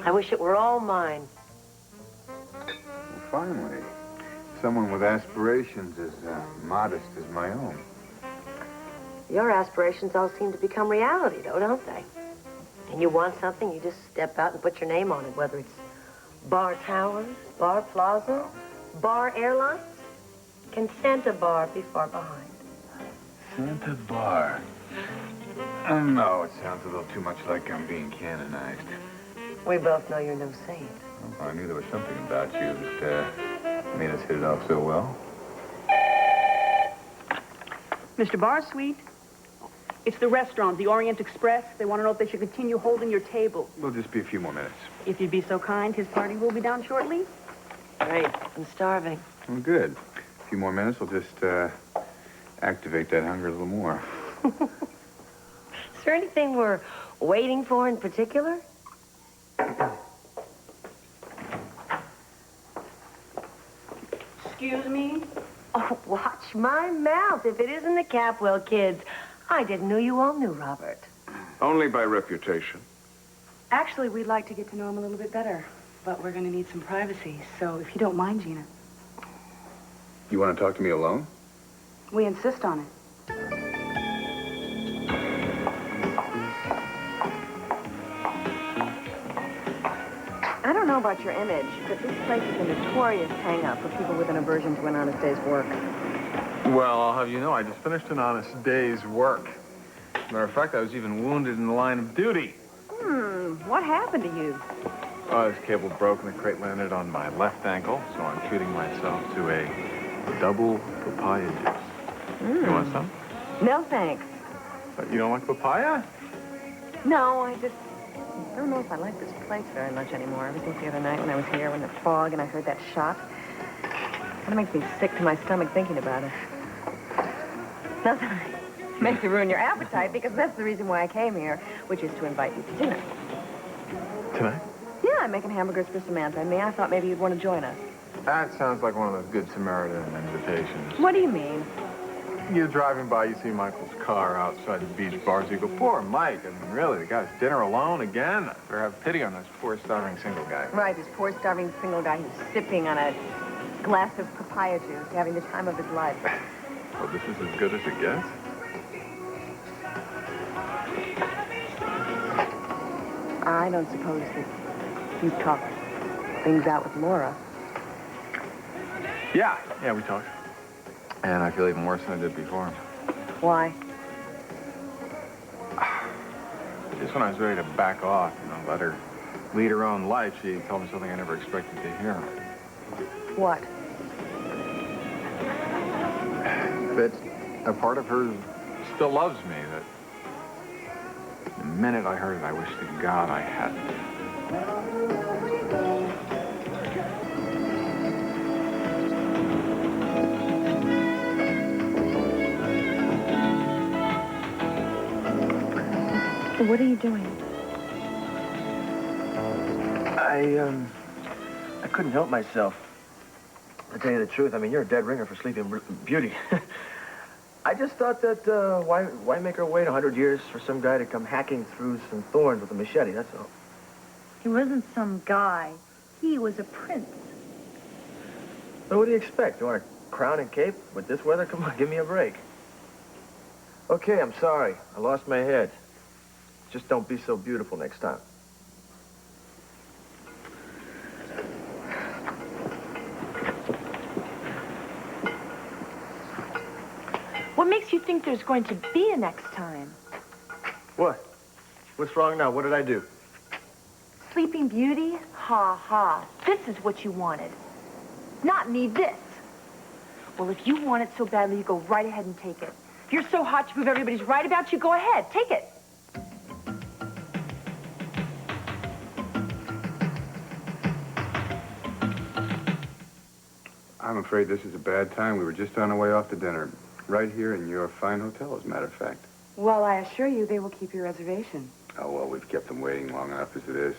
I wish it were all mine. Well, finally, someone with aspirations as modest as my own. Your aspirations all seem to become reality, though, don't they? And you want something, you just step out and put your name on it, whether it's Barr Towers, Barr Plaza, Barr Airlines. Can Santa Barr be far behind? Santa Barr. Oh, no, it sounds a little too much like I'm being canonized. We both know you're no saint. Oh, I knew there was something about you that made us hit it off so well. Mr. Barr's suite. It's the restaurant, the Orient Express. They want to know if they should continue holding your table. We'll just be a few more minutes. If you'd be so kind, his party will be down shortly. Great. I'm starving. Well, good. A few more minutes, we'll just activate that hunger a little more. Is there anything we're waiting for in particular? Excuse me? Oh, watch my mouth. If it isn't the Capwell kids, I didn't know you all knew Robert. Only by reputation. Actually, we'd like to get to know him a little bit better, but we're going to need some privacy. So if you don't mind, Gina. You want to talk to me alone? We insist on it. I don't know about your image, but this place is a notorious hang-up for people with an aversion to an honest day's work. Well, I'll have you know, I just finished an honest day's work. Matter of fact, I was even wounded in the line of duty. What happened to you? Oh, this cable broke and the crate landed on my left ankle, so I'm treating myself to a double papaya juice. You want some? No, thanks. But you don't like papaya? No, I don't know if I like this place very much anymore. Ever since the other night when I was here in the fog and I heard that shot. It makes me sick to my stomach thinking about it. Not that I meant to ruin your appetite, because that's the reason why I came here, which is to invite you to dinner. Tonight? Yeah, I'm making hamburgers for Samantha and me. I thought maybe you'd want to join us. That sounds like one of those good Samaritan invitations. What do you mean? You're driving by, you see Michael's car outside the beach bars. You go, poor Mike. I mean, really, the guy's dinner alone again? I better have pity on this poor, starving single guy. Right, this poor, starving single guy who's sipping on a glass of papaya juice, having the time of his life. Well, this is as good as it gets? I don't suppose that you talked things out with Laura. Yeah, we talked. And I feel even worse than I did before. Why? Just when I was ready to back off, let her lead her own life, she told me something I never expected to hear. What? That a part of her still loves me, that the minute I heard it, I wish to God I hadn't. What are you doing? I couldn't help myself. To tell you the truth, I mean, you're a dead ringer for Sleeping Beauty. I just thought that, why make her wait 100 years for some guy to come hacking through some thorns with a machete, that's all. He wasn't some guy. He was a prince. Well, what do you expect? You want a crown and cape with this weather? Come on, give me a break. Okay, I'm sorry. I lost my head. Just don't be so beautiful next time. What makes you think there's going to be a next time? What? What's wrong now? What did I do? Sleeping Beauty? Ha ha. This is what you wanted. Not me, this. Well, if you want it so badly, you go right ahead and take it. If you're so hot to prove everybody's right about you, go ahead, take it. I'm afraid this is a bad time. We were just on our way off to dinner. Right here in your fine hotel, as a matter of fact. Well, I assure you they will keep your reservation. Oh, well, we've kept them waiting long enough as it is.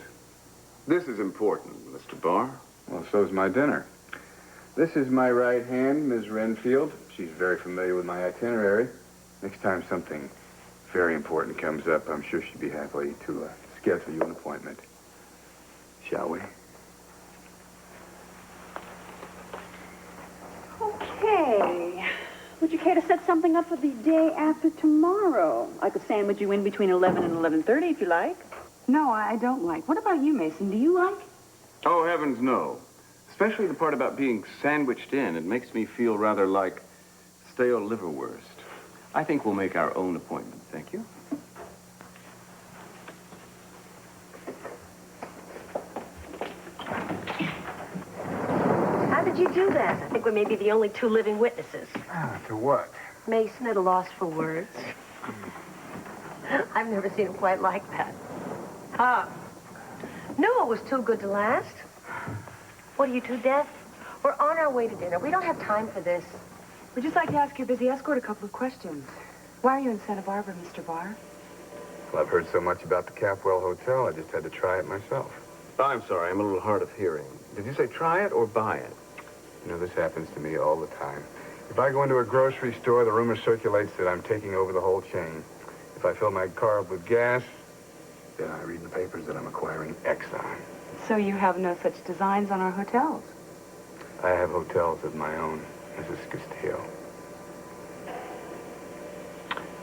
This is important, Mr. Barr. Well, so's my dinner. This is my right hand, Ms. Renfield. She's very familiar with my itinerary. Next time something very important comes up, I'm sure she'd be happy to schedule you an appointment. Shall we? Okay. Would you care to set something up for the day after tomorrow? I could sandwich you in between 11 and 11:30 if you like. No, I don't like. What about you, Mason? Do you like? Oh, heavens, no. Especially the part about being sandwiched in. It makes me feel rather like stale liverwurst. I think we'll make our own appointment. Thank you. How did you do that? I think we may be the only two living witnesses. To what? Mason at a loss for words. I've never seen him quite like that. No, it was too good to last. What, are you two deaf? We're on our way to dinner. We don't have time for this. We'd just like to ask your busy escort a couple of questions. Why are you in Santa Barbara, Mr. Barr? Well, I've heard so much about the Capwell Hotel, I just had to try it myself. I'm sorry, I'm a little hard of hearing. Did you say try it or buy it? You know, this happens to me all the time. If I go into a grocery store, the rumor circulates that I'm taking over the whole chain. If I fill my car up with gas, then I read in the papers that I'm acquiring Exxon. So you have no such designs on our hotels? I have hotels of my own, Mrs. Castillo.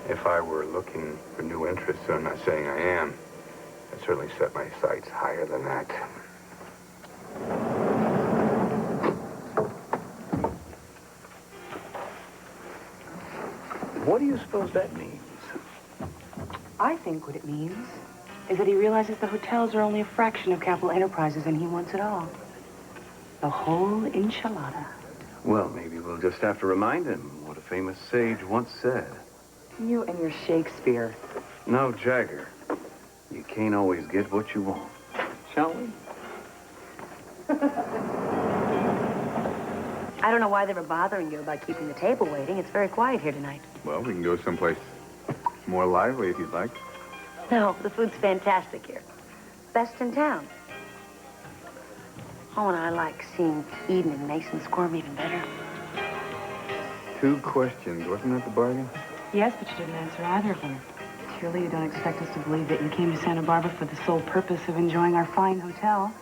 If I were looking for new interests, and I'm not saying I am, I'd certainly set my sights higher than that. What do you suppose that means? I think what it means is that he realizes the hotels are only a fraction of Capital Enterprises and he wants it all. The whole enchilada. Well, maybe we'll just have to remind him what a famous sage once said. You and your Shakespeare. No, Jagger. You can't always get what you want. Shall we? I don't know why they were bothering you about keeping the table waiting. It's very quiet here tonight. Well, we can go someplace more lively if you'd like. No, the food's fantastic here. Best in town. Oh, and I like seeing Iden and Meyson squirm even better. 2 questions. Wasn't that the bargain? Yes, but you didn't answer either of them. Surely you don't expect us to believe that you came to Santa Barbara for the sole purpose of enjoying our fine hotel.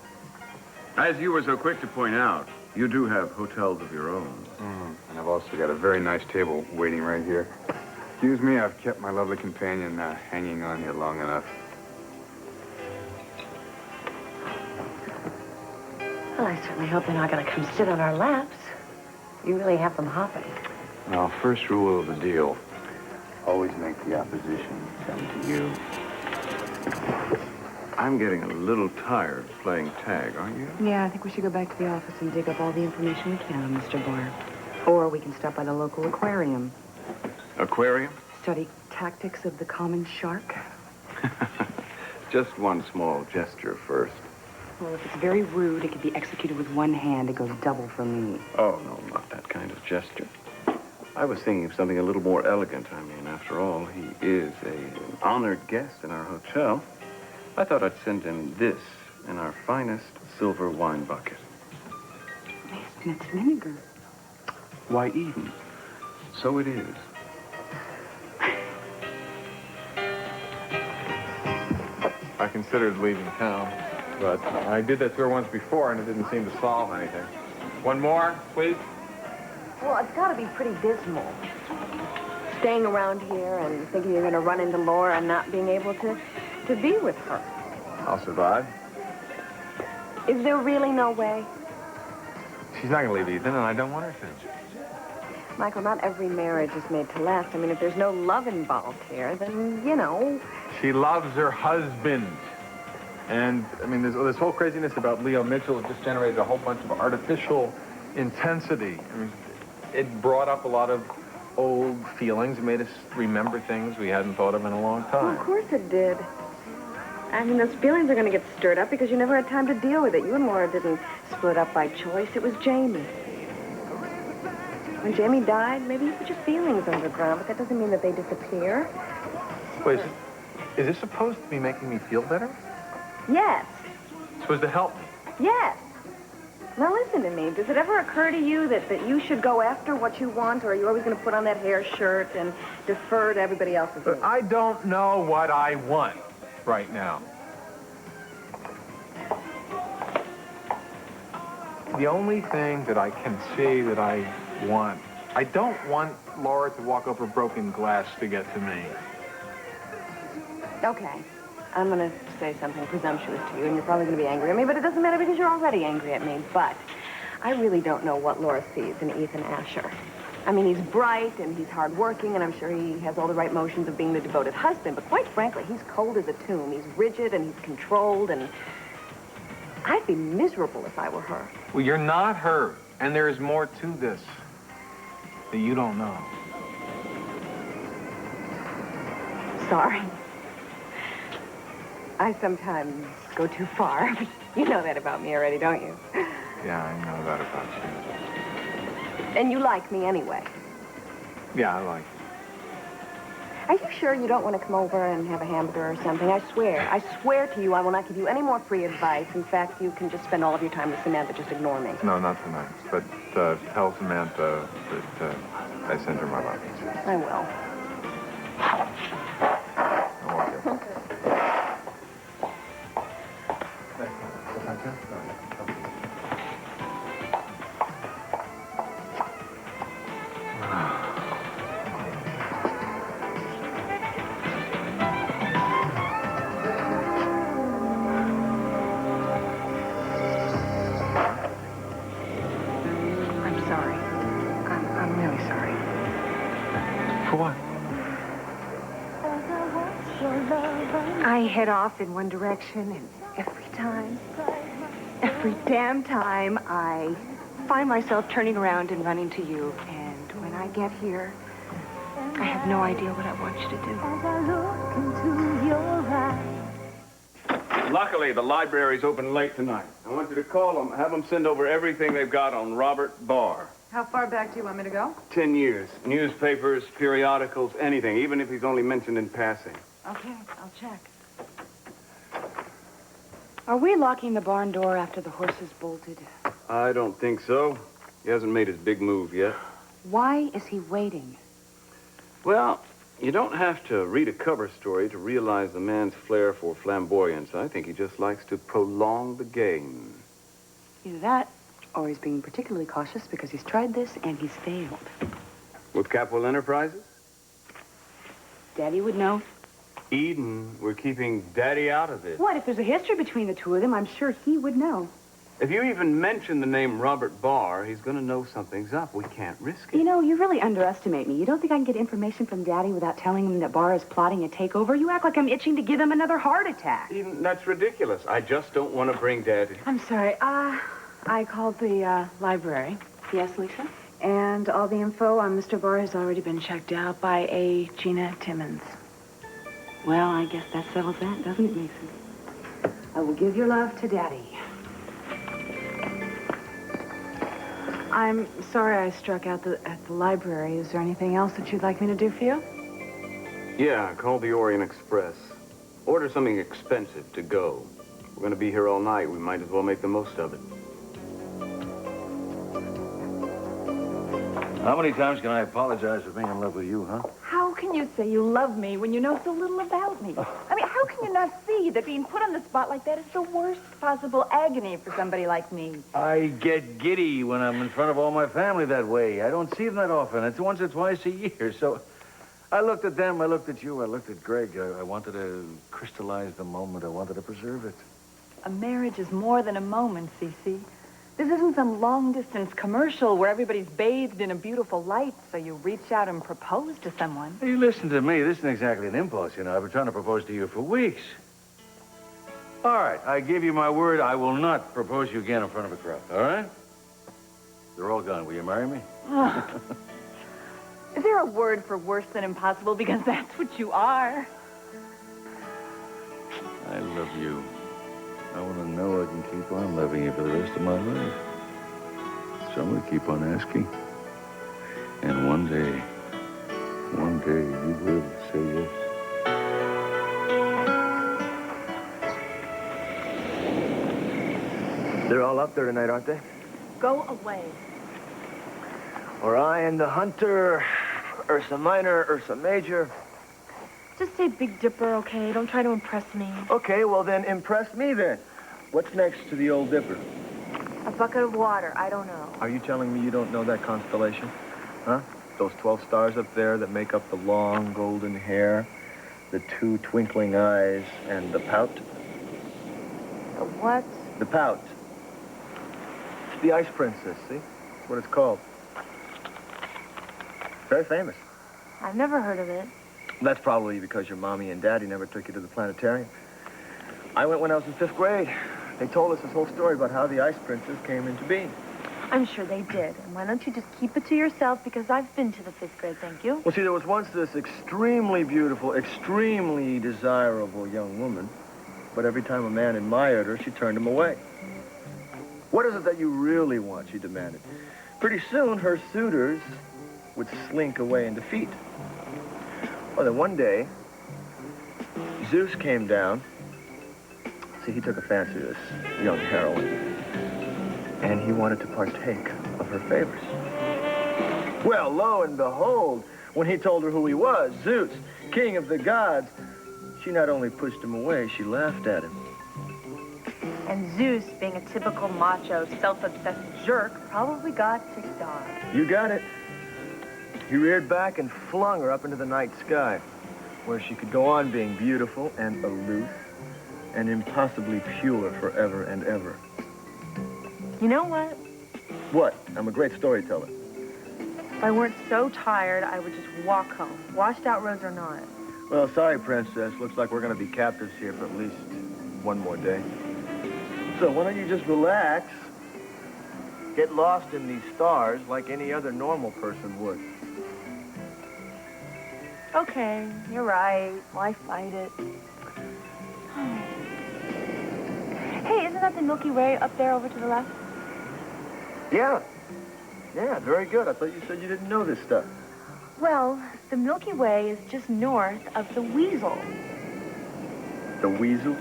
As you were so quick to point out, you do have hotels of your own. And I've also got a very nice table waiting right here. Excuse me, I've kept my lovely companion hanging on here long enough. Well, I certainly hope they're not going to come sit on our laps. You really have them hopping. Now, first rule of the deal, always make the opposition come to you. I'm getting a little tired playing tag, aren't you? Yeah, I think we should go back to the office and dig up all the information we can on Mr. Barr. Or we can stop by the local aquarium. Aquarium? Study tactics of the common shark. Just one small gesture first. Well, if it's very rude, it could be executed with one hand. It goes double for me. Oh, no, not that kind of gesture. I was thinking of something a little more elegant. I mean, after all, he is an honored guest in our hotel. I thought I'd send him this in our finest silver wine bucket. Mason, it's vinegar. Why, Eden? So it is. I considered leaving town, but I did that to her once before, and it didn't seem to solve anything. One more, please. Well, it's got to be pretty dismal. Staying around here and thinking you're going to run into Laura and not being able to be with her. I'll survive. Is there really no way? She's not going to leave Ethan, and I don't want her to. Michael, not every marriage is made to last. I mean, if there's no love involved here, then, you know. She loves her husband. And, I mean, this whole craziness about Leo Mitchell just generated a whole bunch of artificial intensity. I mean, it brought up a lot of old feelings. It made us remember things we hadn't thought of in a long time. Well, of course it did. I mean, those feelings are going to get stirred up because you never had time to deal with it. You and Laura didn't split up by choice. It was Jamie. When Jamie died, maybe you put your feelings underground, but that doesn't mean that they disappear. Wait, is this supposed to be making me feel better? Yes. It's supposed to help me? Yes. Now listen to me. Does it ever occur to you that you should go after what you want, or are you always going to put on that hair shirt and defer to everybody else's needs? I don't know what I want right now. The only thing that I can see that I want, I don't want Laura to walk over broken glass to get to me. Okay. I'm going to say something presumptuous to you, and you're probably going to be angry at me, but it doesn't matter because you're already angry at me. But I really don't know what Laura sees in Ethan Asher. I mean, he's bright, and he's hardworking, and I'm sure he has all the right motions of being the devoted husband. But quite frankly, he's cold as a tomb. He's rigid, and he's controlled, and I'd be miserable if I were her. Well, you're not her, and there is more to this that you don't know. Sorry. I sometimes go too far. You know that about me already, don't you? Yeah, I know that about you. And you like me anyway. Yeah, I like you. Are you sure you don't want to come over and have a hamburger or something? I swear to you, I will not give you any more free advice. In fact, you can just spend all of your time with Samantha. Just ignore me. No, not tonight. But tell Samantha that I sent her my love. I will. I head off in one direction, and every damn time, I find myself turning around and running to you. And when I get here, I have no idea what I want you to do. Luckily, the library's open late tonight. I want you to call them, have them send over everything they've got on Robert Barr. How far back do you want me to go? 10 years. Newspapers, periodicals, anything, even if he's only mentioned in passing. Okay, I'll check. Are we locking the barn door after the horses bolted? I don't think so. He hasn't made his big move yet. Why is he waiting? Well, you don't have to read a cover story to realize the man's flair for flamboyance. I think he just likes to prolong the game. Either that, or he's being particularly cautious because he's tried this and he's failed. With Capwell Enterprises? Daddy would know. Eden, we're keeping Daddy out of it. What? If there's a history between the two of them, I'm sure he would know. If you even mention the name Robert Barr, he's going to know something's up. We can't risk it. You know, you really underestimate me. You don't think I can get information from Daddy without telling him that Barr is plotting a takeover? You act like I'm itching to give him another heart attack. Eden, that's ridiculous. I just don't want to bring Daddy. I'm sorry. I called the library. Yes, Lisa? And all the info on Mr. Barr has already been checked out by a Gina Timmons. Well, I guess that settles that, doesn't it, Mason? I will give your love to Daddy. I'm sorry I struck out at the library. Is there anything else that you'd like me to do for you? Yeah, call the Orient Express. Order something expensive to go. We're going to be here all night. We might as well make the most of it. How many times can I apologize for being in love with you, huh? How can you say you love me when you know so little about me? I mean, how can you not see that being put on the spot like that is the worst possible agony for somebody like me? I get giddy when I'm in front of all my family that way. I don't see them that often. It's once or twice a year. So I looked at them, I looked at you, I looked at Greg. I wanted to crystallize the moment. I wanted to preserve it. A marriage is more than a moment, СиСи. This isn't some long-distance commercial where everybody's bathed in a beautiful light, so you reach out and propose to someone. Hey, listen to me. This isn't exactly an impulse, you know. I've been trying to propose to you for weeks. All right, I give you my word. I will not propose to you again in front of a crowd, all right? They're all gone. Will you marry me? Is there a word for worse than impossible? Because that's what you are. I love you. I want to know I can keep on loving you for the rest of my life. So I'm going to keep on asking. And one day you will say yes. They're all up there tonight, aren't they? Go away. Orion the Hunter, Ursa Minor, Ursa Major. Just say Big Dipper, okay? Don't try to impress me. Okay, well then impress me then. What's next to the old Dipper? A A bucket of water, I don't know. Are you telling me you don't know that constellation? Huh? Those 12 stars up there that make up the long golden hair, the 2 twinkling eyes, and the pout? The what? The pout. It's the Ice Princess, see? That's what it's called. Very famous. I've never heard of it. That's probably because your mommy and daddy never took you to the planetarium. I went when I was in 5th grade. They told us this whole story about how the Ice Princess came into being. I'm sure they did. And why don't you just keep it to yourself, because I've been to the 5th grade, thank you. Well, see, there was once this extremely beautiful, extremely desirable young woman, but every time a man admired her, she turned him away. What is it that you really want, she demanded. Pretty soon, her suitors would slink away in defeat. Well, then one day, Zeus came down. See, he took a fancy to this young heroine, and he wanted to partake of her favors. Well, lo and behold, when he told her who he was, Zeus, king of the gods, she not only pushed him away, she laughed at him. And Zeus, being a typical macho, self-obsessed jerk, probably got ticked off. You got it. He reared back and flung her up into the night sky, where she could go on being beautiful and aloof and impossibly pure forever and ever. You know what? What? I'm a great storyteller. If I weren't so tired, I would just walk home, washed out rose or not. Well, sorry, Princess. Looks like we're going to be captives here for at least one more day. So why don't you just relax, get lost in these stars like any other normal person would? Okay, you're right. Why fight it? Hey, isn't that the Milky Way up there over to the left? Yeah. Yeah, very good. I thought you said you didn't know this stuff. Well, the Milky Way is just north of the Weasel. The Weasel?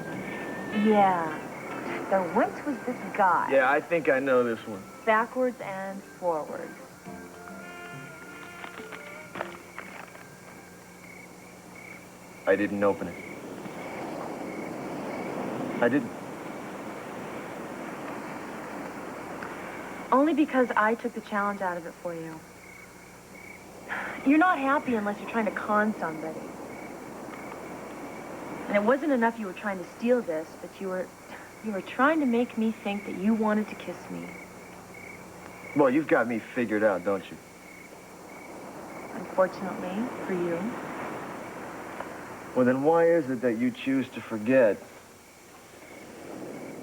Yeah. There once was this guy. Yeah, I think I know this one. Backwards and forwards. I didn't open it. I didn't. Only because I took the challenge out of it for you. You're not happy unless you're trying to con somebody. And it wasn't enough you were trying to steal this, but you were trying to make me think that you wanted to kiss me. Well, you've got me figured out, don't you? Unfortunately, for you. Well, then why is it that you choose to forget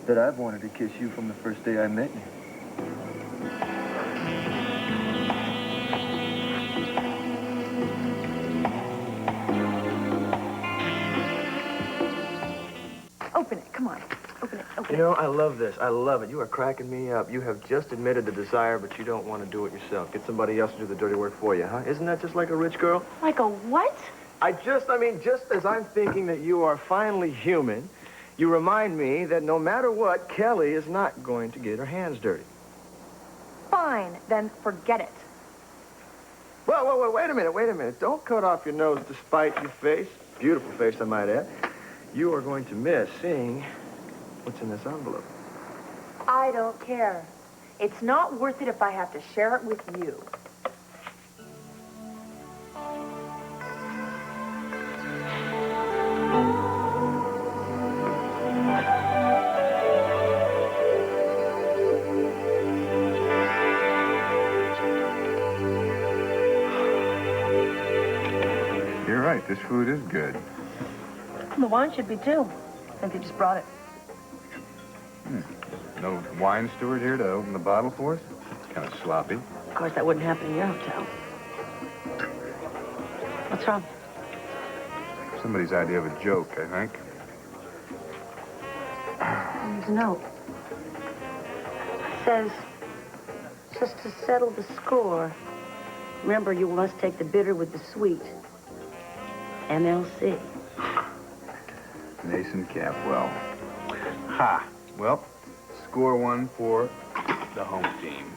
that I've wanted to kiss you from the first day I met you? Open it, come on. Open it, open it. You know, I love this. I love it. You are cracking me up. You have just admitted the desire, but you don't want to do it yourself. Get somebody else to do the dirty work for you, huh? Isn't that just like a rich girl? Like a what? just as I'm thinking that you are finally human, you remind me that no matter what, Kelly is not going to get her hands dirty. Fine, then forget it. Well, wait a minute. Don't cut off your nose to spite your face. Beautiful face, I might add. You are going to miss seeing what's in this envelope. I don't care. It's not worth it if I have to share it with you. You're right, this food is good. The wine should be too, if you just brought it. No wine steward here to open the bottle for us? It's kind of sloppy. Of course, that wouldn't happen in your hotel. What's wrong? Somebody's idea of a joke, I think. There's a note. It says, just to settle the score, remember you must take the bitter with the sweet. MLC. Mason Capwell. Ha! Well, score one for the home team.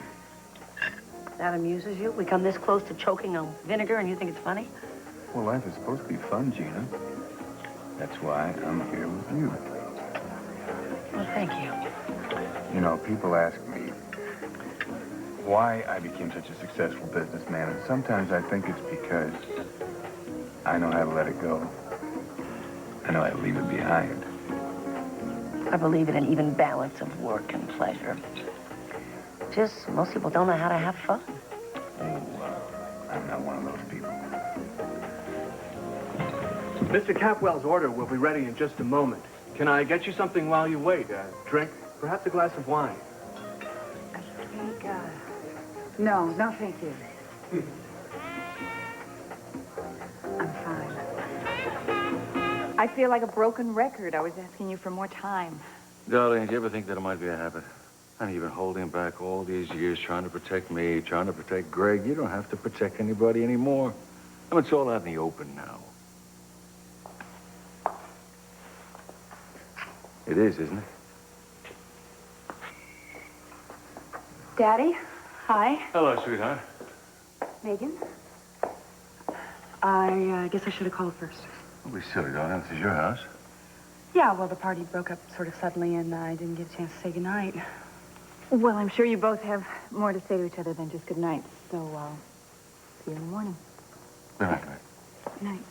That amuses you? We come this close to choking on vinegar and you think it's funny? Well, life is supposed to be fun, Gina. That's why I'm here with you. Well, thank you. You know, people ask me why I became such a successful businessman, and sometimes I think it's because I know how to let it go. I know how to leave it behind. I believe in an even balance of work and pleasure. Just most people don't know how to have fun. I'm not one of those people. Mr. Capwell's order will be ready in just a moment. Can I get you something while you wait? A drink? Perhaps a glass of wine? No, thank you. I'm fine. I feel like a broken record. I was asking you for more time. Darling, do you ever think that it might be a habit? I mean, you've been holding back all these years, trying to protect me, trying to protect Greg. You don't have to protect anybody anymore. I mean, it's all out in the open now. It is, isn't it? Daddy, hi. Hello, sweetheart. Megan. I guess I should have called first. Don't be silly, darling. This is your house. Yeah, well, the party broke up sort of suddenly, and I didn't get a chance to say goodnight. Well, I'm sure you both have more to say to each other than just goodnight, so I'll see you in the morning. Good night, Greg. Good night.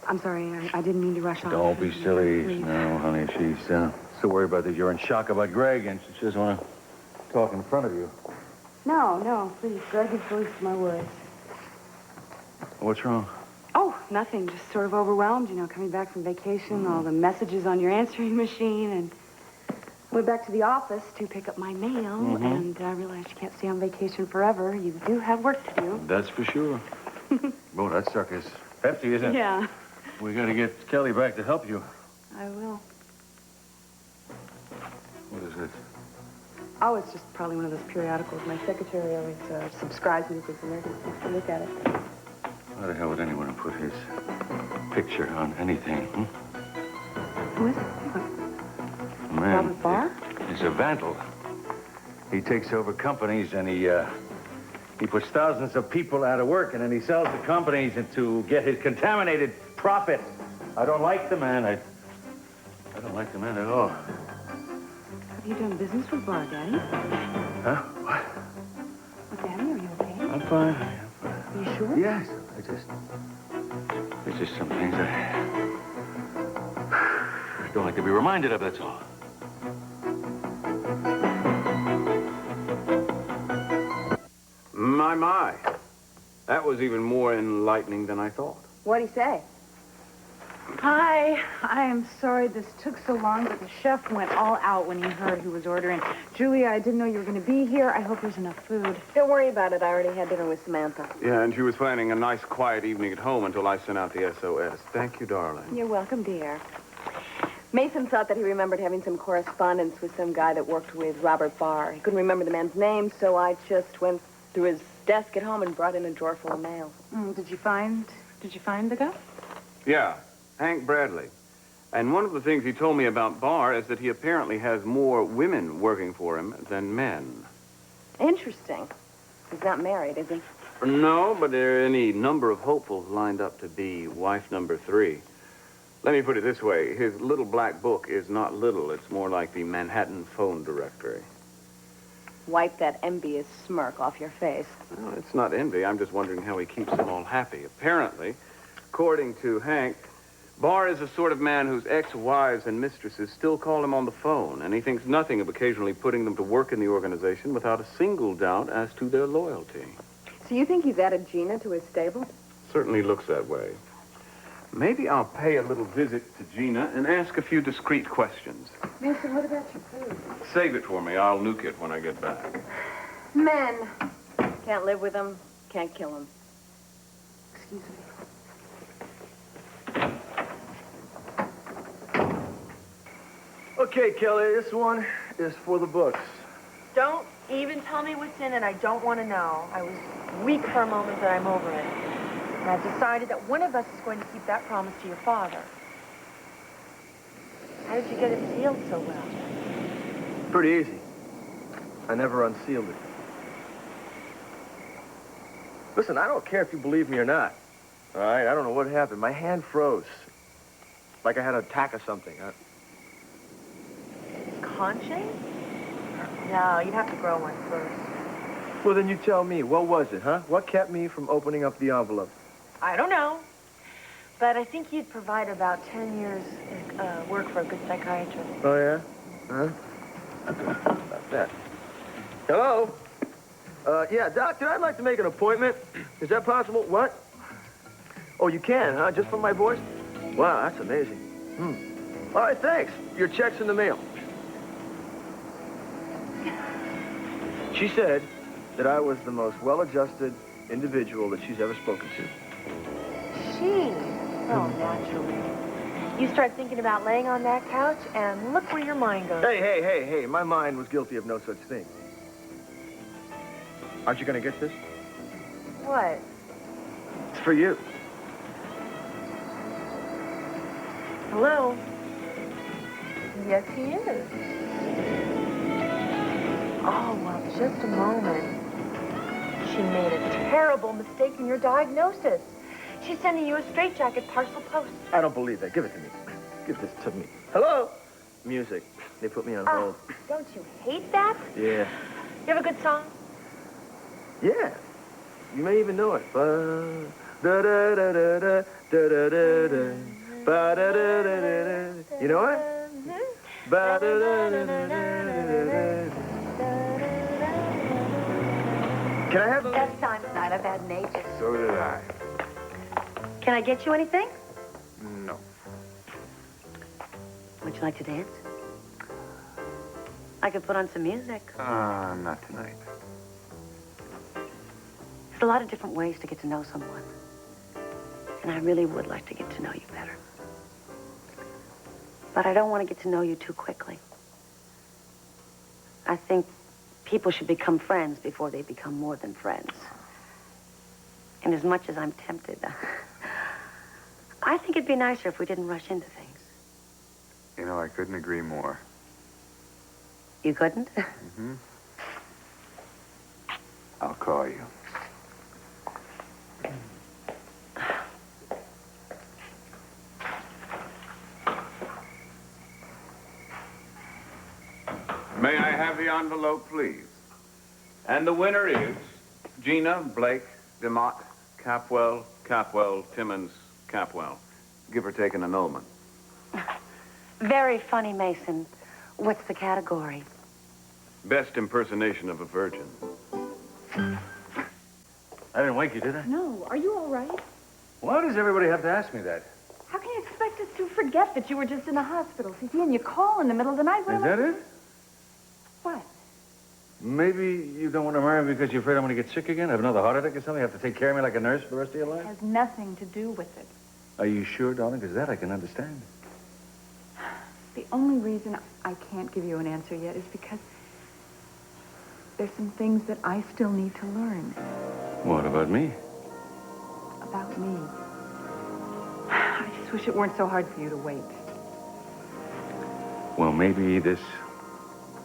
I'm sorry, I didn't mean to rush off. Don't be silly. Please. No, honey, she's so worried about that you're in shock about Greg, and she doesn't want to talk in front of you. No, please. Greg is the least of my worries. What's wrong? Oh, nothing. Just sort of overwhelmed, you know, coming back from vacation, all the messages on your answering machine, and went back to the office to pick up my mail, and I realized you can't stay on vacation forever. You do have work to do. That's for sure. Boy, that sucker's hefty, isn't it? Yeah. We got to get Kelly back to help you. I will. What is this? Oh, it's just probably one of those periodicals. My secretary always subscribes me to this emergency. So look at it. Why the hell would anyone put his picture on anything, Who is it? What? Man, Robert Barr? He's a vandal. He takes over companies and he puts thousands of people out of work, and then he sells the companies to get his contaminated profit. I don't like the man. I don't like the man at all. Have you done business with Barr, Daddy? Huh? What? Well, Daddy, are you okay? I'm fine. Are you sure? Yes. There's just some things I don't like to be reminded of, that's all. My. That was even more enlightening than I thought. What'd he say? Hi. I am sorry this took so long, but the chef went all out when he heard who was ordering. Julia, I didn't know you were going to be here. I hope there's enough food. Don't worry about it. I already had dinner with Samantha. Yeah, and she was planning a nice, quiet evening at home until I sent out the SOS. Thank you, darling. You're welcome, dear. Mason thought that he remembered having some correspondence with some guy that worked with Robert Barr. He couldn't remember the man's name, so I just went through his desk at home and brought in a drawer full of mail. Did you find the guy? Yeah, Hank Bradley. And one of the things he told me about Barr is that he apparently has more women working for him than men. Interesting. He's not married, is he? No, but there are any number of hopefuls lined up to be wife number 3. Let me put it this way. His little black book is not little. It's more like the Manhattan phone directory. Wipe that envious smirk off your face. Well, it's not envy. I'm just wondering how he keeps them all happy. Apparently, according to Hank, Barr is the sort of man whose ex-wives and mistresses still call him on the phone, and he thinks nothing of occasionally putting them to work in the organization without a single doubt as to their loyalty. So you think he's added Gina to his stable? Certainly looks that way. Maybe I'll pay a little visit to Gina and ask a few discreet questions. Mason, what about your food? Save it for me. I'll nuke it when I get back. Men. Can't live with them, can't kill them. Excuse me. Okay, Kelly, this one is for the books. Don't even tell me what's in it. I don't want to know. I was weak for a moment, but I'm over it. And I've decided that one of us is going to keep that promise to your father. How did you get it sealed so well? Pretty easy. I never unsealed it. Listen, I don't care if you believe me or not. All right? I don't know what happened. My hand froze. Like I had an attack of something. conscience? No, you'd have to grow one first. Well, then you tell me. What was it, huh? What kept me from opening up the envelope? I don't know. But I think you'd provide about 10 years work for a good psychiatrist. Oh, yeah? Huh? About that. Hello? Yeah, doctor, I'd like to make an appointment. Is that possible? What? Oh, you can, huh? Just from my voice? Wow, that's amazing. All right, thanks. Your check's in the mail. She said that I was the most well-adjusted individual that she's ever spoken to. She? Oh, naturally. You start thinking about laying on that couch, and look where your mind goes. Hey. My mind was guilty of no such thing. Aren't you going to get this? What? It's for you. Hello? Yes, he is. Oh, well, just a moment. She made a terrible mistake in your diagnosis. She's sending you a straitjacket parcel post. I don't believe that. Give it to me. Give this to me. Hello? Music. They put me on hold. Don't you hate that? Yeah. You have a good song? Yeah. You may even know it. Ba-da-da-da-da, da-da-da-da, ba-da-da-da-da-da. You know it? Ba-da-da-da-da-da-da. Can I have a... Best time tonight I've had in ages. So did I. Can I get you anything? No. Would you like to dance? I could put on some music. Not tonight. There's a lot of different ways to get to know someone. And I really would like to get to know you better. But I don't want to get to know you too quickly. I think people should become friends before they become more than friends. And as much as I'm tempted, I think it'd be nicer if we didn't rush into things. You know, I couldn't agree more. You couldn't? Mm-hmm. I'll call you. May I have the envelope, please? And the winner is Gina, Blake, DeMott, Capwell, Timmons, Capwell. Give or take an annulment. Very funny, Mason. What's the category? Best impersonation of a virgin. I didn't wake you, did I? No, are you all right? Why does everybody have to ask me that? How can you expect us to forget that you were just in the hospital, СиСи, and you call in the middle of the night? Is that it? What? Maybe you don't want to marry me because you're afraid I'm going to get sick again? Have another heart attack or something? You have to take care of me like a nurse for the rest of your life? It has nothing to do with it. Are you sure, darling? Because that I can understand. The only reason I can't give you an answer yet is because there's some things that I still need to learn. What about me? About me. I just wish it weren't so hard for you to wait. Well, maybe this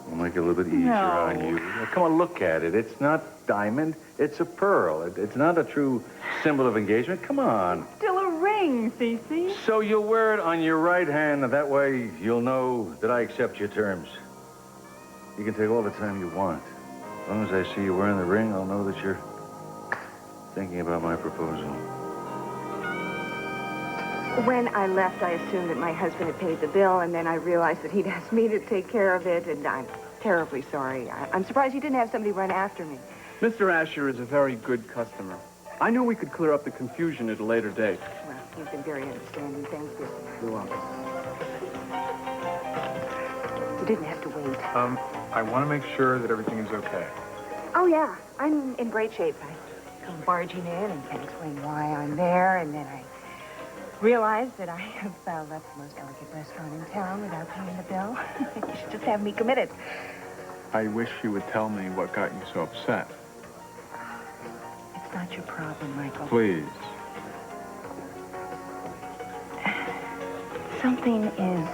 will make it a little bit easier on you. Come on, look at it. It's not diamond. It's a pearl. It's not a true symbol of engagement. Come on. Still a ring, СиСи. So you'll wear it on your right hand, and that way you'll know that I accept your terms. You can take all the time you want. As long as I see you wearing the ring, I'll know that you're thinking about my proposal. When I left, I assumed that my husband had paid the bill, and then I realized that he'd asked me to take care of it, and I'm terribly sorry. I'm surprised you didn't have somebody run after me. Mr. Asher is a very good customer. I knew we could clear up the confusion at a later date. Well, you've been very understanding. Thank you. You're welcome. You didn't have to wait. I want to make sure that everything is okay. Oh, yeah. I'm in great shape. I come barging in and can't explain why I'm there, and then I realized that I have left the most elegant restaurant in town without paying the bill. You should just have me committed. I wish you would tell me what got you so upset. It's not your problem, Michael. Please. Something is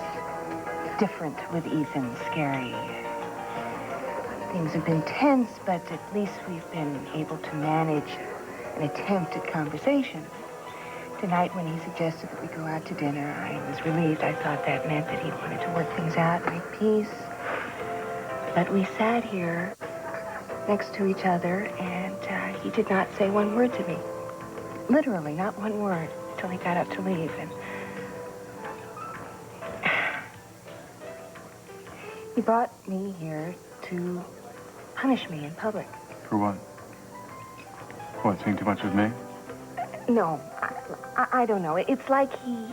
different with Ethan, scary. Things have been tense, but at least we've been able to manage an attempt at conversation. Tonight, when he suggested that we go out to dinner, I was relieved. I thought that meant that he wanted to work things out, make peace. But we sat here next to each other, and he did not say one word to me. Literally, not one word, until he got up to leave. And he brought me here to punish me in public. For what? What, seeing too much with me? No, I don't know. It's like he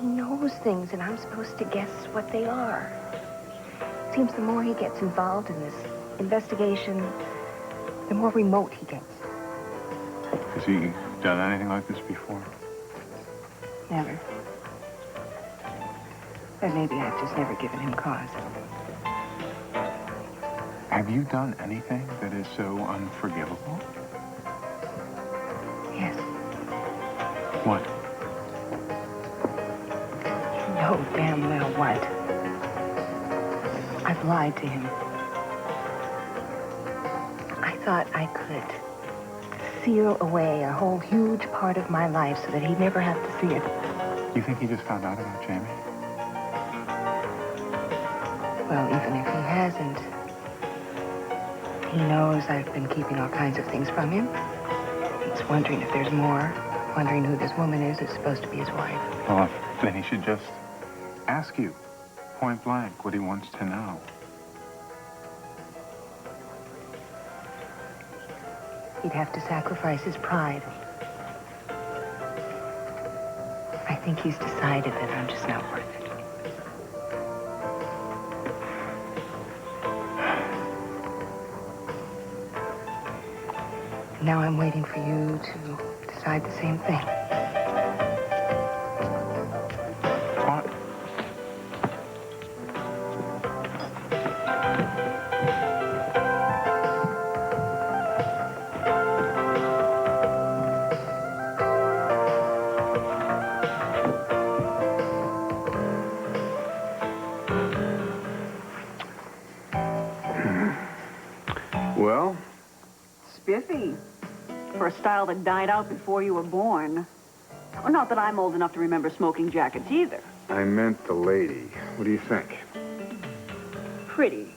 knows things, and I'm supposed to guess what they are. Seems the more he gets involved in this investigation, the more remote he gets. Has he done anything like this before? Never. But maybe I've just never given him cause. Have you done anything that is so unforgivable? Yes. What? You know damn well what. I've lied to him. I thought I could seal away a whole huge part of my life so that he'd never have to see it. You think he just found out about Jamie? Well, even if he hasn't, he knows I've been keeping all kinds of things from him. He's wondering if there's more, wondering who this woman is who's supposed to be his wife. Well, then he should just ask you, point blank, what he wants to know. He'd have to sacrifice his pride. I think he's decided that I'm just not worth it. Now I'm waiting for you to decide the same thing. What? Well? Spiffy. For a style that died out before you were born. Well, not that I'm old enough to remember smoking jackets either. I meant the lady. What do you think? Pretty.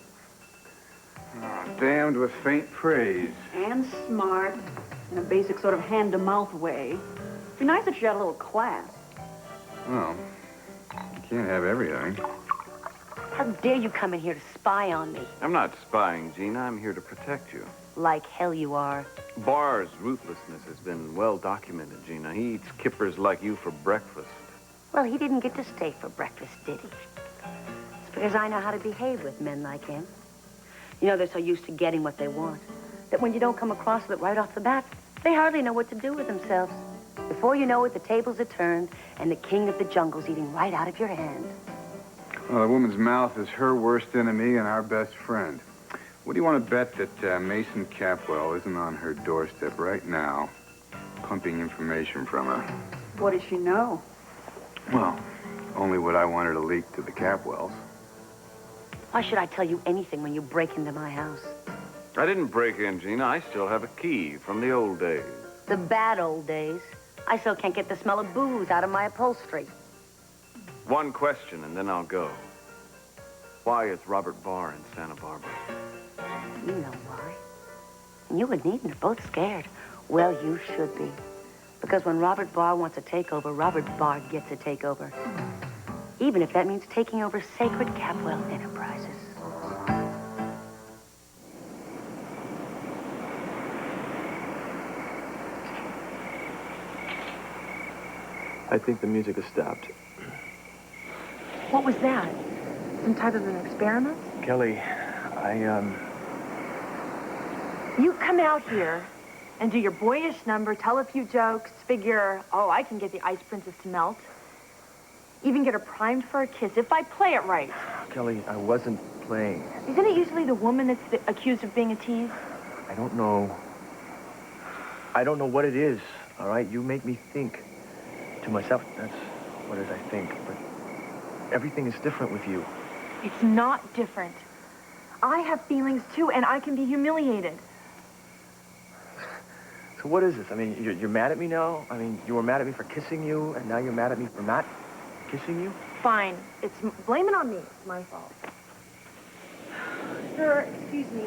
Oh, damned with faint praise. And smart. In a basic sort of hand-to-mouth way. It'd be nice if she had a little class. Well, you can't have everything. How dare you come in here to spy on me? I'm not spying, Gina. I'm here to protect you. Like hell you are. Barr's ruthlessness has been well documented, Gina. He eats kippers like you for breakfast. Well, he didn't get to stay for breakfast, did he? It's because I know how to behave with men like him. You know, they're so used to getting what they want that when you don't come across with it right off the bat, they hardly know what to do with themselves. Before you know it, the tables are turned and the king of the jungle's eating right out of your hand. Well, a woman's mouth is her worst enemy and our best friend. What do you want to bet that Mason Capwell isn't on her doorstep right now, pumping information from her? What does she know? Well, only what I want her to leak to the Capwells. Why should I tell you anything when you break into my house? I didn't break in, Gina. I still have a key from the old days. The bad old days. I still can't get the smell of booze out of my upholstery. One question, and then I'll go. Why is Robert Barr in Santa Barbara? You know why. And you and Eden are both scared. Well, you should be. Because when Robert Barr wants a takeover, Robert Barr gets a takeover. Even if that means taking over sacred Capwell Enterprises. I think the music has stopped. What was that? Some type of an experiment? Kelly, You come out here and do your boyish number, tell a few jokes, figure, oh, I can get the ice princess to melt. Even get her primed for a kiss, if I play it right. Kelly, I wasn't playing. Isn't it usually the woman that's accused of being a tease? I don't know. I don't know what it is, all right? You make me think to myself. That's what it is, I think. But everything is different with you. It's not different. I have feelings, too, and I can be humiliated. So what is this? I mean, you're mad at me now? I mean, you were mad at me for kissing you, and now you're mad at me for not kissing you? Fine. Blame it on me. It's my fault. Sir, excuse me.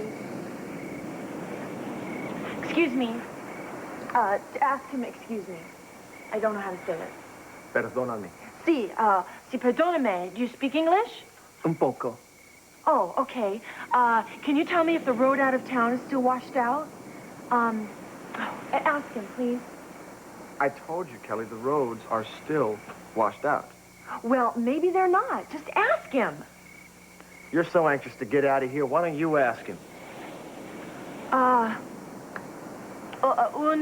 Excuse me. To ask him, excuse me. I don't know how to say it. Perdóname. Si, si perdóname. Do you speak English? Un poco. Oh, okay. Can you tell me if the road out of town is still washed out? Ask him, please. I told you, Kelly, the roads are still washed out. Well, maybe they're not. Just ask him. You're so anxious to get out of here. Why don't you ask him? Un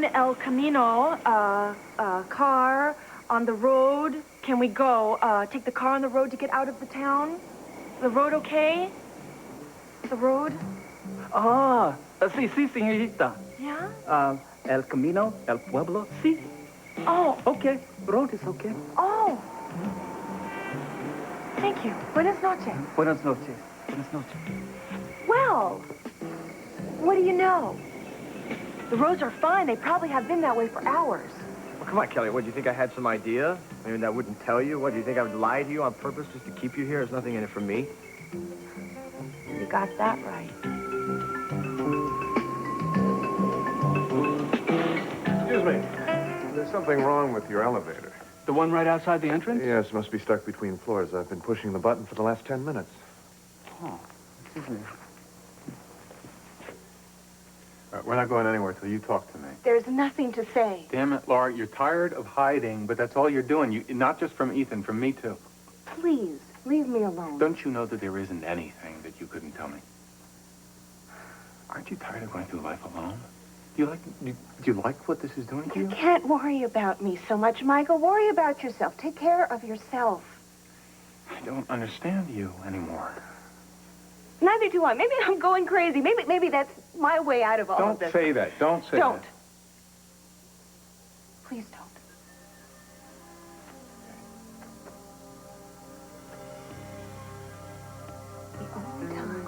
el camino, car on the road. Can we go, take the car on the road to get out of the town? The road okay? The road? Ah, sí, sí, señorita. Yeah? El camino, el pueblo, sí. Oh. Okay, road is okay. Oh. Thank you. Buenas noches. Buenas noches. Buenas noches. Well, what do you know? The roads are fine. They probably have been that way for hours. Well, come on, Kelly. What, do you think I had some idea? I mean, I wouldn't tell you? What, do you think I would lie to you on purpose just to keep you here? There's nothing in it for me. You got that right. Excuse me. There's something wrong with your elevator. The one right outside the entrance? Yes, must be stuck between floors. I've been pushing the button for the last 10 minutes. Oh, excuse me. We're not going anywhere till you talk to me. There's nothing to say. Damn it, Laura, you're tired of hiding, but that's all you're doing. Not just from Ethan, from me, too. Please, leave me alone. Don't you know that there isn't anything that you couldn't tell me? Aren't you tired of going through life alone? Do you like what this is doing to you? You can't worry about me so much, Michael. Worry about yourself. Take care of yourself. I don't understand you anymore. Neither do I. Maybe I'm going crazy. Maybe that's my way out of all of this. Don't say that. Don't say Don't. that. Please don't. The only time,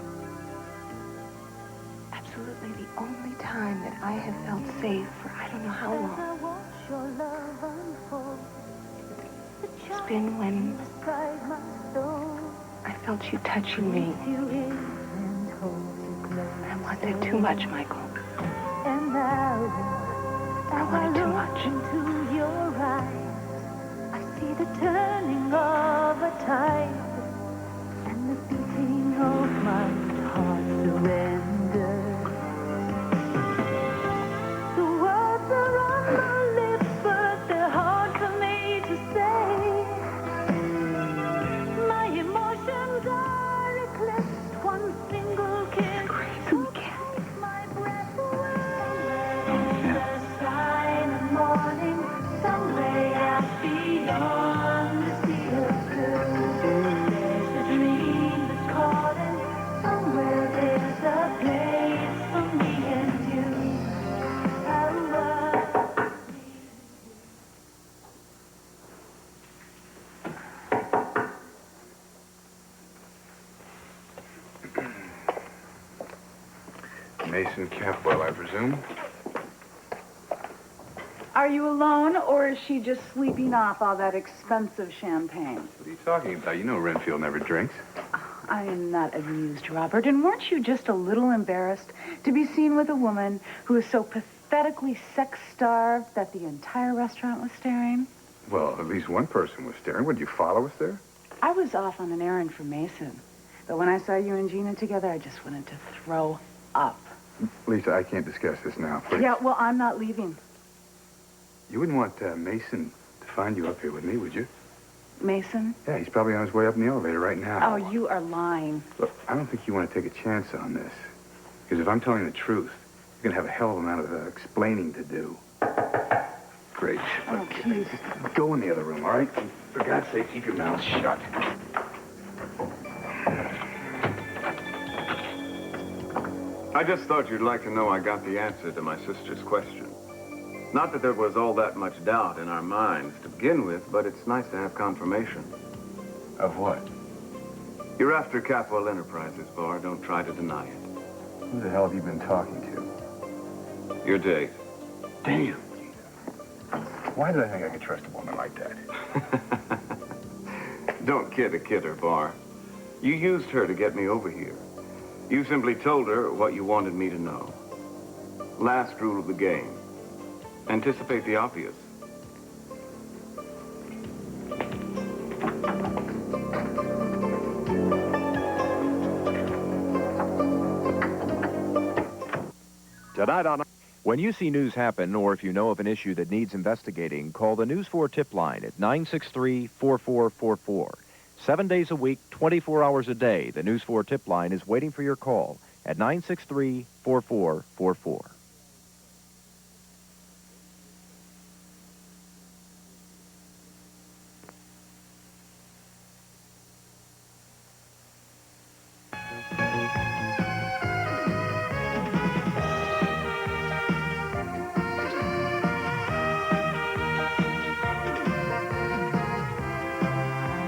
absolutely the only time that I have felt safe for I don't know how long, it's been when I felt you touching me. I want that too much, Michael. I want it too much. Into your eyes, I see the turning of a tide and the beating of my heart surrender. The words are on my lips, but they're hard for me to say. My emotions are eclipsed. One single kiss will take my breath away. There's a sign of morning somewhere out beyond the sea of blue. There's a dream that's calling. Somewhere there's a place for me and you. Mason Campbell, I presume. Are you alone, or is she just sleeping off all that expensive champagne? What are you talking about? You know Renfield never drinks. I am not amused, Robert. And weren't you just a little embarrassed to be seen with a woman who is so pathetically sex-starved that the entire restaurant was staring? Well, at least one person was staring. Would you follow us there? I was off on an errand for Meyson. But when I saw you and Gina together, I just wanted to throw up. Lisa, I can't discuss this now, please. Yeah, well, I'm not leaving. You wouldn't want Mason to find you up here with me, would you? Mason? Yeah, he's probably on his way up in the elevator right now. Oh, you are lying. Look, I don't think you want to take a chance on this. Because if I'm telling the truth, you're going to have a hell of a amount of explaining to do. Great. Oh, please. Go in the other room, all right? For God's sake, keep your mouth shut. I just thought you'd like to know I got the answer to my sister's question. Not that there was all that much doubt in our minds to begin with, but it's nice to have confirmation. Of what? You're after Capwell Enterprises, Barr. Don't try to deny it. Who the hell have you been talking to? Your date. Damn. Why did I think I could trust a woman like that? Don't kid a kidder, Barr. You used her to get me over here. You simply told her what you wanted me to know. Last rule of the game. Anticipate the obvious. Tonight on... When you see news happen, or if you know of an issue that needs investigating, call the News 4 tip line at 963-4444. 7 days a week, 24 hours a day, the News 4 tip line is waiting for your call at 963-4444.